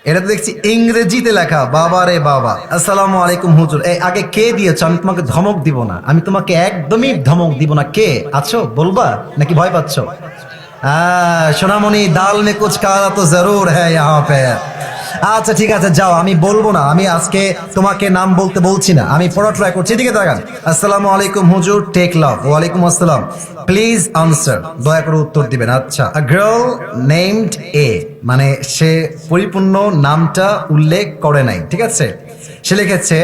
এটা তো দেখছি ইংরেজিতে লেখা। বাবা রে বাবা। আসসালামু আলাইকুম হুজুর। এই আগে কে দিয়েছ? আমি তোমাকে ধমক দিব না, আমি তোমাকে একদমই ধমক দিব না। কে আছো বলবা নাকি ভয় পাচ্ছ? সোনামণি, দাল মে কুছ কালা তো জরুর হ্যায় ইহাঁ পে। আচ্ছা ঠিক আছে, যাও, আমি বলবো না। আমি আজকে তোমাকে নাম বলতে বলছি না, আমি পড়া ট্রাই করছি। এদিকে তাকান। আসসালামু আলাইকুম হুজুর, টেক লাভ। ওয়ালাইকুম আসসালাম। প্লিজ আনসার, দয়া করে উত্তর দিবেন। আচ্ছা, আ গার্ল নেমড এ, মানে সে পরিপূর্ণ নামটা উল্লেখ করে নাই, ঠিক আছে। সে লিখেছে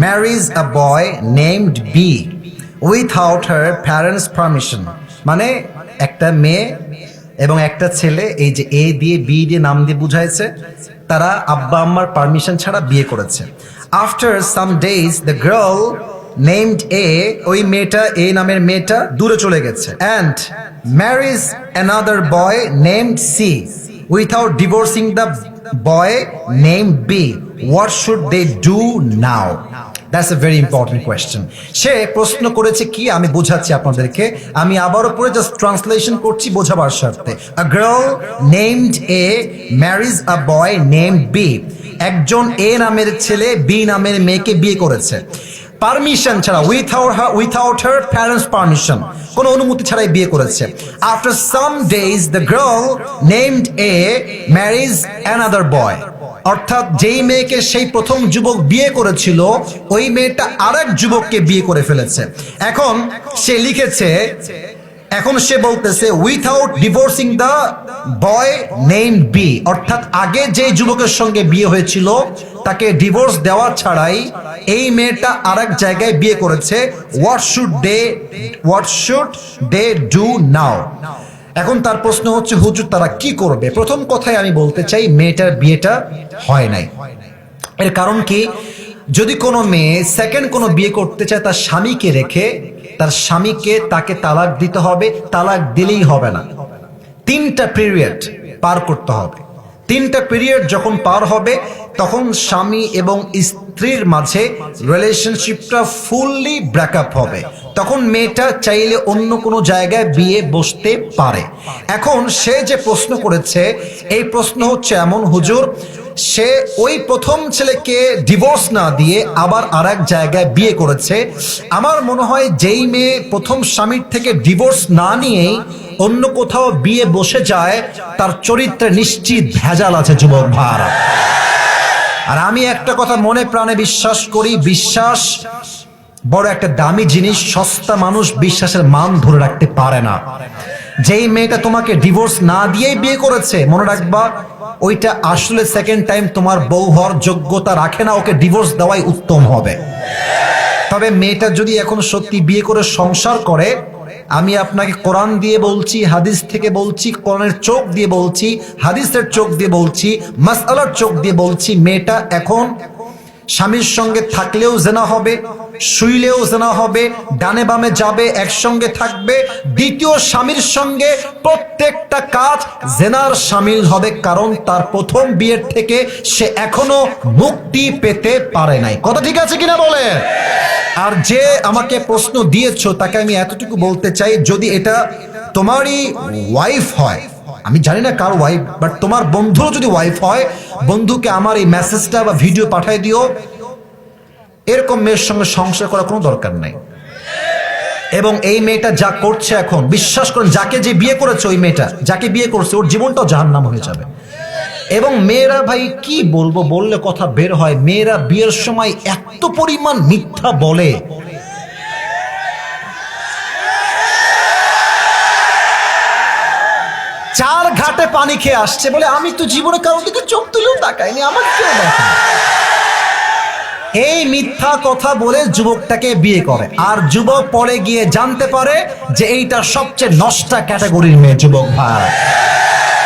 marriage a boy named B without her parents permission, মানে একটা মেয়ে এবং একটা ছেলে, এই যে এ দিয়ে বি দিয়ে নাম দিয়ে বুঝাইছে, তারা আব্বা আম্মার পারমিশন ছাড়া বিয়ে করেছে। After some days the girl named A, ওই মেয়েটা, এ নামের মেয়েটা দূরে চলে গেছে, and marriage another boy named C without divorcing the boy named B. What should they do now? That's a very important question. সে প্রশ্ন করেছে কি, আমি বোঝাচ্ছি আপনাদেরকে। আমি আবারও পরে জাস্ট ট্রান্সলেশন করছি বোঝাবার স্বার্থে। A girl named A marriage a boy named B. একজন এ নামের ছেলে বি নামের মেয়েকে বিয়ে করেছে পারমিশন ছাড়া, উইথাউট হার প্যারেন্টস পারমিশন, কোনো অনুমতি ছাড়াই বিয়ে করেছে। After some days the girl named A marriage another boy, অর্থাৎ যেই মেয়েকে সেই প্রথম যুবক বিয়ে করেছিল, ওই মেয়েটা আরেক যুবককে বিয়ে করে ফেলেছে। এখন সে লিখেছে, এখন সে বলতেছে without divorcing the boy named B, অর্থাৎ আগে যে যুবকের সঙ্গে বিয়ে হয়েছিল তাকে ডিভোর্স দেওয়া ছাড়াই এই মেয়েটা আরেক জায়গায় বিয়ে করেছে। What should they do now? এখন তার প্রশ্ন হচ্ছে, হুজুর তারা কি করবে? প্রথম কথায় আমি বলতে চাই, মেয়েটার বিয়েটা হয় নাই। এর কারণ কি? যদি কোনো মেয়ে সেকেন্ড কোনো বিয়ে করতে চায় তার স্বামীকে রেখে, তার স্বামীকে তাকে তালাক দিতে হবে। তালাক দিলেই হবে না, 3টা পিরিয়ড পার করতে হবে। 3টা পিরিয়ড যখন পার হবে, তখন স্বামী এবং স্ত্রীর মাঝে রিলেশনশিপটা ফুললি ব্রেকআপ হবে। তখন মেয়েটা চাইলে অন্য কোনো জায়গায় বিয়ে বসতে পারে। এখন সে যে প্রশ্ন করেছে, এই প্রশ্ন হচ্ছে এমন, হুজুর সে ওই প্রথম ছেলেকে ডিভোর্স না দিয়ে আবার আরেক জায়গায় বিয়ে করেছে। আমার মনে হয় যেই মেয়ে প্রথম স্বামীর থেকে ডিভোর্স না নিয়েই অন্য কোথাও বিয়ে বসে যায়, তার চরিত্রে নিশ্চিত ভেজাল আছে যুবক ভাইরা। আর আমি একটা কথা মনে প্রাণে বিশ্বাস করি, বিশ্বাস বড় একটা দামি জিনিস। সস্তা মানুষ বিশ্বাসের মান ধরে রাখতে পারে না। যেই মেয়েটা তোমাকে ডিভোর্স না দিয়েই বিয়ে করেছে, মনে রাখবা ওইটা আসলে সেকেন্ড টাইম তোমার বউ হওয়ার যোগ্যতা রাখে না। ওকে ডিভোর্স দেওয়াই উত্তম হবে। তবে মেয়েটা যদি এখন সত্যি বিয়ে করে সংসার করে, আমি আপনাকে কোরআন দিয়ে বলছি, হাদিস থেকে বলছি, কোরআনের চোখ দিয়ে বলছি, হাদিসের চোখ দিয়ে বলছি, মাসআলার চোখ দিয়ে বলছি, মেয়েটা এখন স্বামীর সঙ্গে থাকলেও জেনা হবে, শুইলেও জেনা হবে, ডানে বামে যাবে, একসঙ্গে থাকবে, দ্বিতীয় স্বামীর সঙ্গে প্রত্যেকটা কাজ জেনার শামিল হবে। কারণ তার প্রথম বিয়ের থেকে সে এখনো মুক্তি পেতে পারে নাই। কথা ঠিক আছে কিনা বলে? আর যে আমাকে প্রশ্ন দিয়েছো তাকে আমি এতটুকু বলতে চাই, যদি এটা তোমারই ওয়াইফ হয়, আমি জানি না কার ওয়াইফ, বাট তোমার বন্ধুও যদি ওয়াইফ হয়, বন্ধুকে আমার এই মেসেজটা বা ভিডিও পাঠিয়ে দিও। এরকম মেয়ের সঙ্গে সংসার করার কোনো দরকার নাই। এবং এই মেয়েটা যা করছে এখন, বিশ্বাস করেন, যাকে যে বিয়ে করেছে, ওই মেয়েটা যাকে বিয়ে করছে, ওর জীবনটাও জাহান্নাম হয়ে যাবে। এবং মেয়েরা, ভাই কি বলবো, বললে কথা বের হয়, মেয়েরা বিয়ের সময় এত পরিমাণ মিথ্যা বলে। চার ঘাটে পানি খেয়ে আসছে বলে, আমি তো জীবনে কারোর দিকে চোখ তুলেও তাকাইনি, আমার কেউ দেখে। এই মিথ্যা কথা বলে যুবকটাকে বিয়ে করে, আর যুবক পরে গিয়ে জানতে পারে যে এইটা সবচেয়ে নষ্টা ক্যাটাগরির মেয়ে। যুবক ভাই,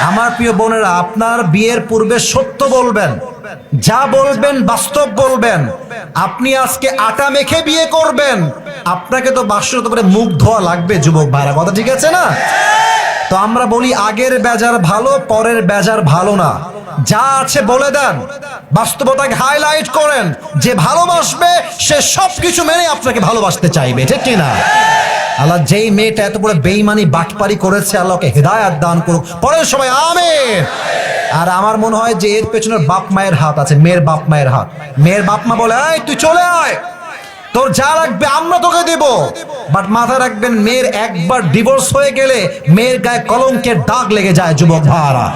আমার প্রিয় বোনেরা, আপনার বিয়ের পূর্বে সত্য বলবেন, যা বলবেন বাস্তব বলবেন। আপনি আজকে আটা মেখে বিয়ে করবেন, আপনাকে তো বাসর তো মুখ ধোয়া লাগবে যুবক ভাইরা। কথা ঠিক আছে না? তো আমরা বলি, আগের বেজার ভালো, পরের বেজার ভালো না। যা আছে বলে দেন, বাস্তবতাকে হাইলাইট করেন। যে ভালোবাসবে সে সবকিছু মেনে আপনাকে ভালোবাসতে চাইবে, ঠিক কিনা? আল্লাহ যেই মেয়েটা এত বড় বেঈমানি বাটপারি করেছে, আল্লাহকে হেদায়েত দান করুক। পরে সবাই আমিন। আর আমার মনে হয় যে এর পেছনের বাপ মায়ের হাত আছে, মেয়ের বাপ মায়ের হাত। মেয়ের বাপ মা বলে, এই তুই চলে আয়, তোর যা লাগবে আমরা তোকে দেব। বাট মাথায় রাখবেন, মেয়ের একবার ডিভোর্স হয়ে গেলে মেয়ের গায়ে কলঙ্কের দাগ লেগে যায় যুবক ভাইরা।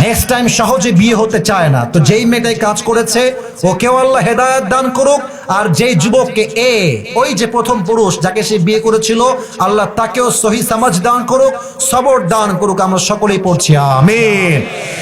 নেক্সট টাইম সহজে বিয়ে হতে চায় না। তো যেই মেয়েটাই কাজ করেছে ওকেও আল্লাহ হেদায়েত দান করুক, আর যেই যুবককে ওই যে প্রথম পুরুষ যাকে সে বিয়ে করেছিল, আল্লাহ তাকেও সহি সমাজ দান করুক, সবর দান করুক। আমরা সকলেই পড়ছি আমিন।